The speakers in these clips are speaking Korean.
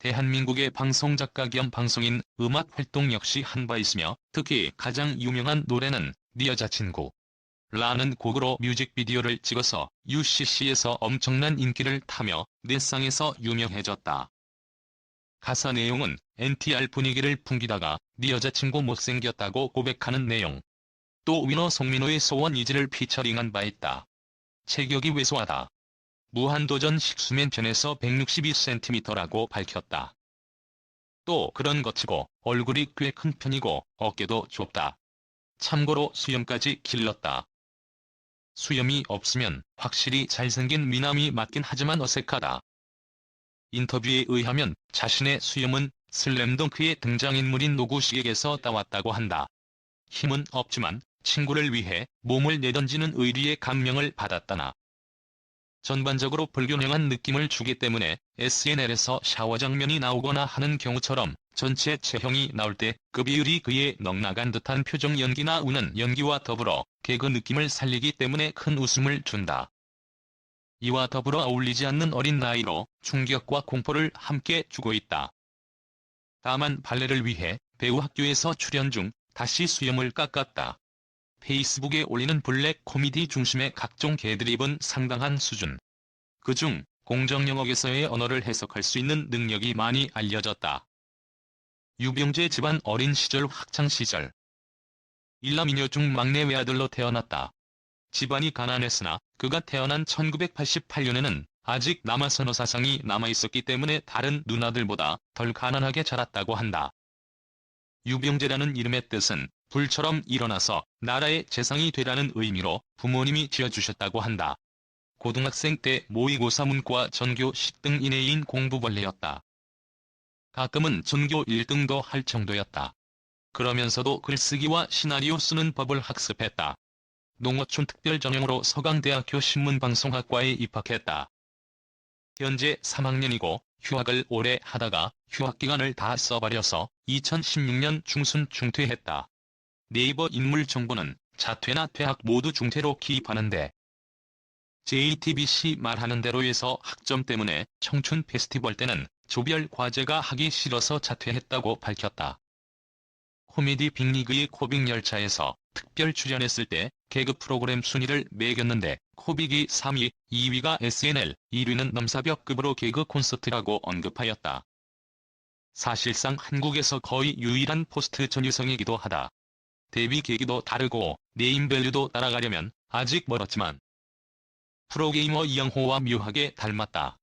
대한민국의 방송작가 겸 방송인, 음악 활동 역시 한 바 있으며 특히 가장 유명한 노래는 네 여자친구 라는 곡으로 뮤직비디오를 찍어서 UCC에서 엄청난 인기를 타며 넷상에서 유명해졌다. 가사 내용은 NTR 분위기를 풍기다가 네 여자친구 못생겼다고 고백하는 내용. 또 위너 송민호의 소원 이지를 피처링한 바 있다. 체격이 왜소하다. 무한도전 식수맨 편에서 162cm라고 밝혔다. 또 그런 것 치고 얼굴이 꽤 큰 편이고 어깨도 좁다. 참고로 수염까지 길렀다. 수염이 없으면 확실히 잘생긴 미남이 맞긴 하지만 어색하다. 인터뷰에 의하면 자신의 수염은 슬램덩크의 등장인물인 노구식에게서 따왔다고 한다. 힘은 없지만 친구를 위해 몸을 내던지는 의리의 감명을 받았다나. 전반적으로 불균형한 느낌을 주기 때문에 SNL에서 샤워 장면이 나오거나 하는 경우처럼 전체 체형이 나올 때 그 비율이 그의 넉나간 듯한 표정 연기나 우는 연기와 더불어 개그 느낌을 살리기 때문에 큰 웃음을 준다. 이와 더불어 어울리지 않는 어린 나이로 충격과 공포를 함께 주고 있다. 다만 발레를 위해 배우 학교에서 출연 중 다시 수염을 깎았다. 페이스북에 올리는 블랙 코미디 중심의 각종 개드립은 상당한 수준. 그중 공정영역에서의 언어를 해석할 수 있는 능력이 많이 알려졌다. 유병재 집안 어린 시절 학창시절. 일남이녀 중 막내 외아들로 태어났다. 집안이 가난했으나 그가 태어난 1988년에는 아직 남아선호 사상이 남아있었기 때문에 다른 누나들보다 덜 가난하게 자랐다고 한다. 유병재라는 이름의 뜻은 불처럼 일어나서 나라의 재상이 되라는 의미로 부모님이 지어주셨다고 한다. 고등학생 때 모의고사 문과 전교 10등 이내인 공부벌레였다. 가끔은 전교 1등도 할 정도였다. 그러면서도 글쓰기와 시나리오 쓰는 법을 학습했다. 농어촌 특별전형으로 서강대학교 신문방송학과에 입학했다. 현재 3학년이고 휴학을 오래 하다가 휴학기간을 다 써버려서 2016년 중순 중퇴했다. 네이버 인물 정보는 자퇴나 퇴학 모두 중퇴로 기입하는데 JTBC 말하는 대로에서 학점 때문에 청춘 페스티벌 때는 조별 과제가 하기 싫어서 자퇴했다고 밝혔다. 코미디 빅리그의 코빅열차에서 특별 출연했을 때 개그 프로그램 순위를 매겼는데 코빅이 3위, 2위가 SNL, 1위는 넘사벽급으로 개그 콘서트라고 언급하였다. 사실상 한국에서 거의 유일한 포스트 전유성이기도 하다. 데뷔 계기도 다르고 네임밸류도 따라가려면 아직 멀었지만 프로게이머 이영호와 묘하게 닮았다.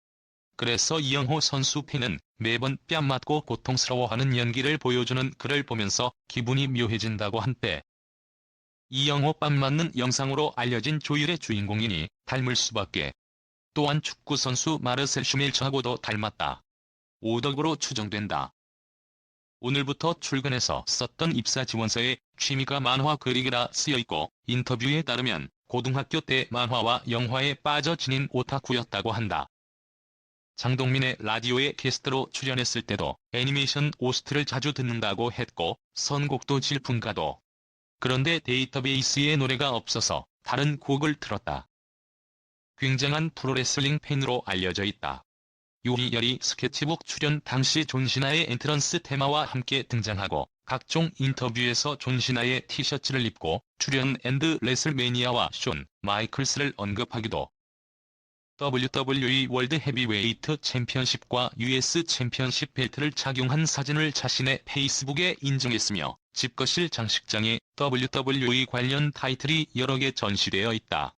그래서 이영호 선수 팬은 매번 뺨 맞고 고통스러워하는 연기를 보여주는 그를 보면서 기분이 묘해진다고 한때. 이영호 뺨 맞는 영상으로 알려진 조율의 주인공이니 닮을 수밖에. 또한 축구선수 마르셀 슈멜처하고도 닮았다. 오덕으로 추정된다. 오늘부터 출근해서 썼던 입사 지원서에 취미가 만화 그리기라 쓰여있고 인터뷰에 따르면 고등학교 때 만화와 영화에 빠져 지닌 오타쿠였다고 한다. 장동민의 라디오에 게스트로 출연했을 때도 애니메이션 OST를 자주 듣는다고 했고 선곡도 질풍가도. 그런데 데이터베이스에 노래가 없어서 다른 곡을 틀었다. 굉장한 프로레슬링 팬으로 알려져 있다. 요리열이 스케치북 출연 당시 존시나의 엔트런스 테마와 함께 등장하고 각종 인터뷰에서 존시나의 티셔츠를 입고 출연 앤드 레슬매니아와 숀 마이클스를 언급하기도. WWE 월드 헤비웨이트 챔피언십과 US 챔피언십 벨트를 착용한 사진을 자신의 페이스북에 인증했으며 집거실 장식장에 WWE 관련 타이틀이 여러 개 전시되어 있다.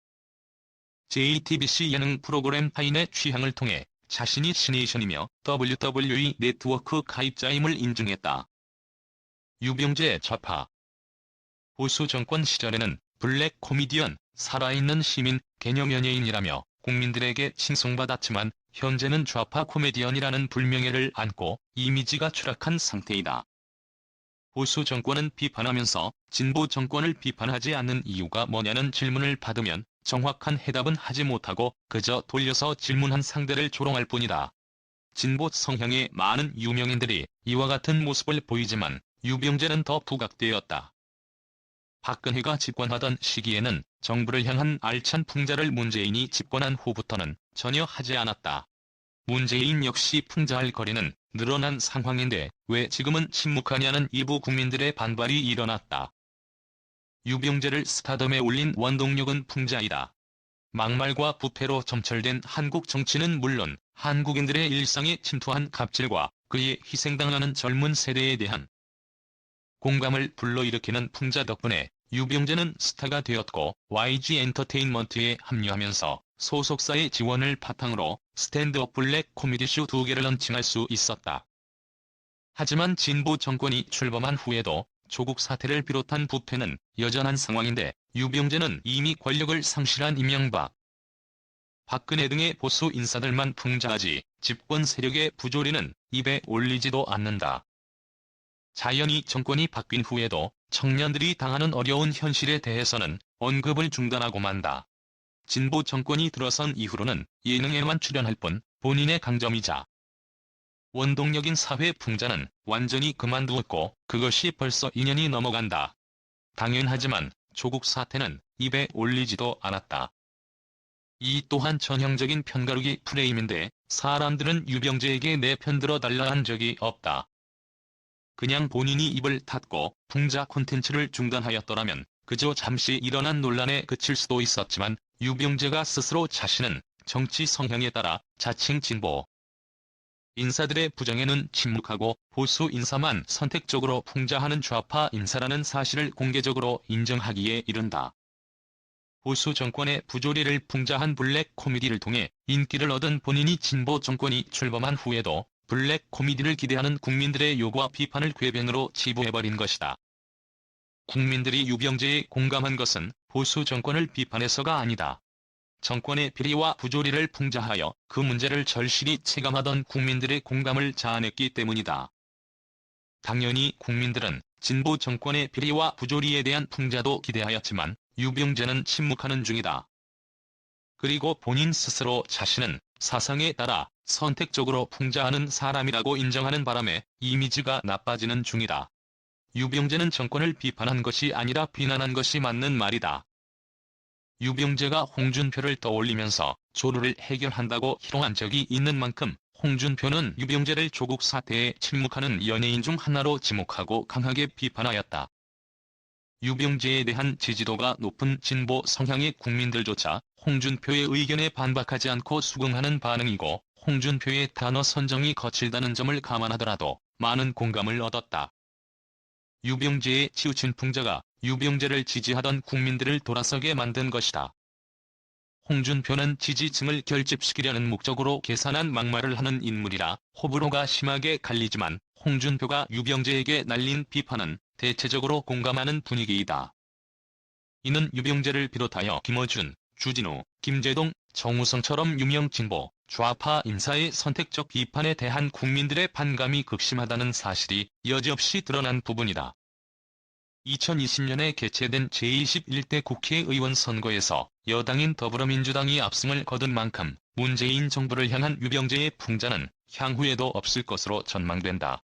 JTBC 예능 프로그램 파인의 취향을 통해 자신이 시네이션이며 WWE 네트워크 가입자임을 인증했다. 유병재 좌파. 보수 정권 시절에는 블랙 코미디언, 살아있는 시민, 개념 연예인이라며 국민들에게 칭송받았지만 현재는 좌파 코미디언이라는 불명예를 안고 이미지가 추락한 상태이다. 보수 정권은 비판하면서 진보 정권을 비판하지 않는 이유가 뭐냐는 질문을 받으면 정확한 해답은 하지 못하고 그저 돌려서 질문한 상대를 조롱할 뿐이다. 진보 성향의 많은 유명인들이 이와 같은 모습을 보이지만 유병재는 더 부각되었다. 박근혜가 집권하던 시기에는 정부를 향한 알찬 풍자를 문재인이 집권한 후부터는 전혀 하지 않았다. 문재인 역시 풍자할 거리는 늘어난 상황인데 왜 지금은 침묵하냐는 일부 국민들의 반발이 일어났다. 유병재를 스타덤에 올린 원동력은 풍자이다. 막말과 부패로 점철된 한국 정치는 물론 한국인들의 일상에 침투한 갑질과 그의 희생당하는 젊은 세대에 대한 공감을 불러일으키는 풍자 덕분에 유병재는 스타가 되었고 YG 엔터테인먼트에 합류하면서 소속사의 지원을 바탕으로 스탠드업 블랙 코미디쇼 2개를 런칭할 수 있었다. 하지만 진보 정권이 출범한 후에도 조국 사태를 비롯한 부패는 여전한 상황인데 유병재는 이미 권력을 상실한 이명박, 박근혜 등의 보수 인사들만 풍자하지 집권 세력의 부조리는 입에 올리지도 않는다. 자연히 정권이 바뀐 후에도 청년들이 당하는 어려운 현실에 대해서는 언급을 중단하고 만다. 진보 정권이 들어선 이후로는 예능에만 출연할 뿐 본인의 강점이자 원동력인 사회 풍자는 완전히 그만두었고 그것이 벌써 2년이 넘어간다. 당연하지만 조국 사태는 입에 올리지도 않았다. 이 또한 전형적인 편가르기 프레임인데 사람들은 유병재에게 내 편 들어달라 한 적이 없다. 그냥 본인이 입을 닫고 풍자 콘텐츠를 중단하였더라면 그저 잠시 일어난 논란에 그칠 수도 있었지만 유병재가 스스로 자신은 정치 성향에 따라 자칭 진보 인사들의 부정에는 침묵하고 보수 인사만 선택적으로 풍자하는 좌파 인사라는 사실을 공개적으로 인정하기에 이른다. 보수 정권의 부조리를 풍자한 블랙 코미디를 통해 인기를 얻은 본인이 진보 정권이 출범한 후에도 블랙 코미디를 기대하는 국민들의 요구와 비판을 궤변으로 치부해버린 것이다. 국민들이 유병재에 공감한 것은 보수 정권을 비판해서가 아니다. 정권의 비리와 부조리를 풍자하여 그 문제를 절실히 체감하던 국민들의 공감을 자아냈기 때문이다. 당연히 국민들은 진보 정권의 비리와 부조리에 대한 풍자도 기대하였지만 유병재는 침묵하는 중이다. 그리고 본인 스스로 자신은 사상에 따라 선택적으로 풍자하는 사람이라고 인정하는 바람에 이미지가 나빠지는 중이다. 유병재는 정권을 비판한 것이 아니라 비난한 것이 맞는 말이다. 유병재가 홍준표를 떠올리면서 조루를 해결한다고 희롱한 적이 있는 만큼 홍준표는 유병재를 조국 사태에 침묵하는 연예인 중 하나로 지목하고 강하게 비판하였다. 유병재에 대한 지지도가 높은 진보 성향의 국민들조차 홍준표의 의견에 반박하지 않고 수긍하는 반응이고 홍준표의 단어 선정이 거칠다는 점을 감안하더라도 많은 공감을 얻었다. 유병재의 치우친 풍자가 유병재를 지지하던 국민들을 돌아서게 만든 것이다. 홍준표는 지지층을 결집시키려는 목적으로 계산한 막말을 하는 인물이라 호불호가 심하게 갈리지만 홍준표가 유병재에게 날린 비판은 대체적으로 공감하는 분위기이다. 이는 유병재를 비롯하여 김어준, 주진우, 김재동, 정우성처럼 유명 진보, 좌파 인사의 선택적 비판에 대한 국민들의 반감이 극심하다는 사실이 여지없이 드러난 부분이다. 2020년에 개최된 제21대 국회의원 선거에서 여당인 더불어민주당이 압승을 거둔 만큼 문재인 정부를 향한 유병재의 풍자는 향후에도 없을 것으로 전망된다.